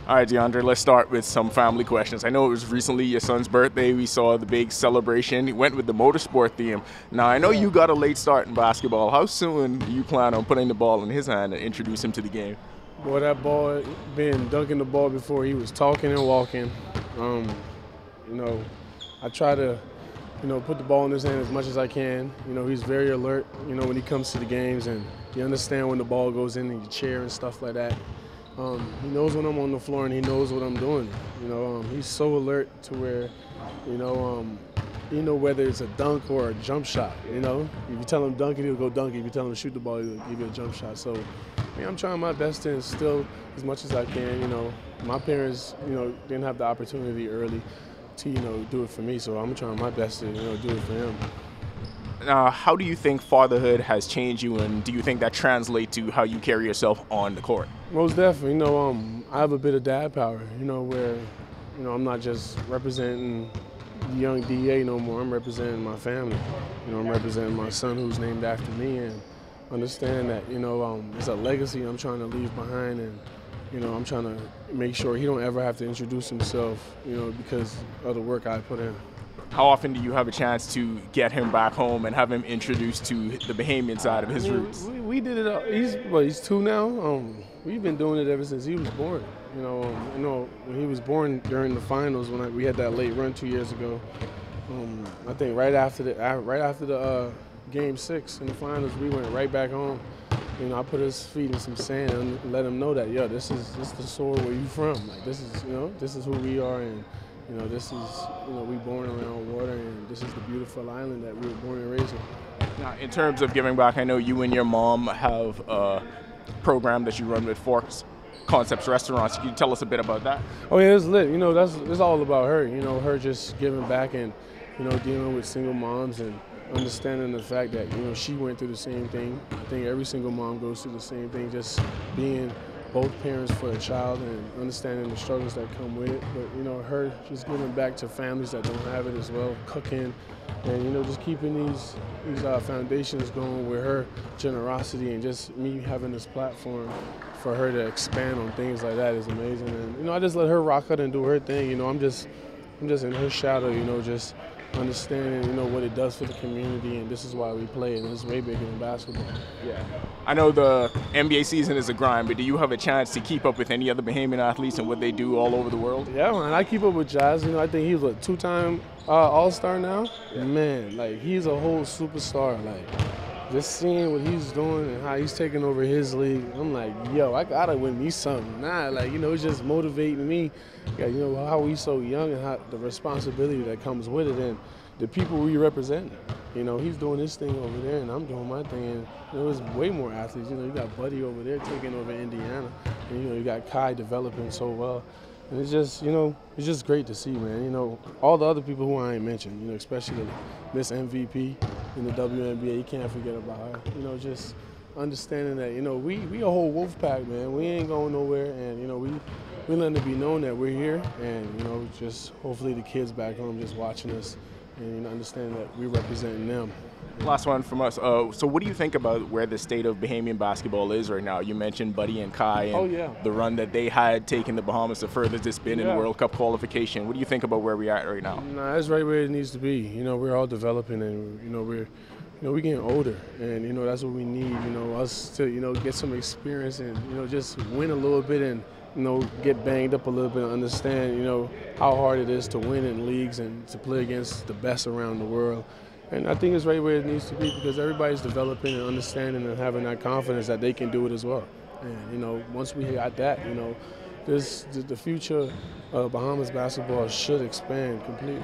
All right, Deandre, let's start with some family questions. I know it was recently your son's birthday. We saw the big celebration. He went with the motorsport theme. Now, I know Yeah. you got a late start in basketball. How soon do you plan on putting the ball in his hand and introduce him to the game? Boy, that ball, been dunking the ball before he was talking and walking. Um, you know, I try to, put the ball in his hand as much as I can. He's very alert, when he comes to the games, and he understands when the ball goes in the chair and stuff like that. He knows when I'm on the floor and he knows what I'm doing. He's so alert to where, whether it's a dunk or a jump shot. If you tell him dunk it, he'll go dunk it. If you tell him to shoot the ball, he'll give you a jump shot. So, I'm trying my best to instill as much as I can. My parents, didn't have the opportunity early to, do it for me. So I'm trying my best to, do it for him. Now, how do you think fatherhood has changed you, and do you think that translates to how you carry yourself on the court? Most definitely. I have a bit of dad power, where, I'm not just representing the young DA no more. I'm representing my family. I'm representing my son who's named after me, and understand that, it's a legacy I'm trying to leave behind, and, I'm trying to make sure he don't ever have to introduce himself, because of the work I put in. How often do you have a chance to get him back home and have him introduced to the Bahamian side of his roots? We did it. He's 2 now. We've been doing it ever since he was born. When he was born during the finals, when we had that late run 2 years ago. I think right after the game 6 in the finals, we went right back home. I put his feet in some sand and let him know that, this is the soil where you from. Like this is who we are, and this is we born around water, and this is the beautiful island that we were born and raised in. Now, in terms of giving back, I know you and your mom have a program that you run with Forks Concepts Restaurants. Can you tell us a bit about that? Oh yeah, it's lit. It's all about her. Her just giving back and dealing with single moms and understanding the fact that she went through the same thing. I think every single mom goes through the same thing, just being both parents for a child and understanding the struggles that come with it. But her just giving back to families that don't have it as well, cooking, and just keeping these foundations going with her generosity, and just me having this platform for her to expand on things like that is amazing. And I just let her rock out and do her thing. I'm just in her shadow, just understanding, what it does for the community, and this is why we play, and it's way bigger than basketball. Yeah. I know the NBA season is a grind, but do you have a chance to keep up with any other Bahamian athletes and what they do all over the world? Yeah, man, I keep up with Jazz. I think he's a 2-time All-Star now. Yeah. Man, like, he's a whole superstar. Like, just seeing what he's doing and how he's taking over his league, I'm like, yo, I gotta win me something. It's just motivating me. Yeah, how we so young and how the responsibility that comes with it, and the people we represent. He's doing his thing over there, and I'm doing my thing. And there's way more athletes. You got Buddy over there taking over Indiana, and you got Kai developing so well. And it's just, it's just great to see, man. All the other people who I ain't mentioned, especially Miss MVP in the WNBA, you can't forget about her. Just understanding that, we a whole wolf pack, man. We ain't going nowhere, and, we letting it be known that we're here, and, just hopefully the kids back home just watching us and understand that we're representing them. Last one from us. So what do you think about where the state of Bahamian basketball is right now? You mentioned Buddy and Kai and the run that they had taking the Bahamas the furthest it's been in the World Cup qualification. What do you think about where we're at right now? Nah, it's right where it needs to be. We're all developing, and we're getting older, and that's what we need. Us to get some experience and just win a little bit and get banged up a little bit and understand how hard it is to win in leagues and to play against the best around the world. And I think it's right where it needs to be, because everybody's developing and understanding and having that confidence that they can do it as well. And once we got that, the future of Bahamas basketball should expand completely.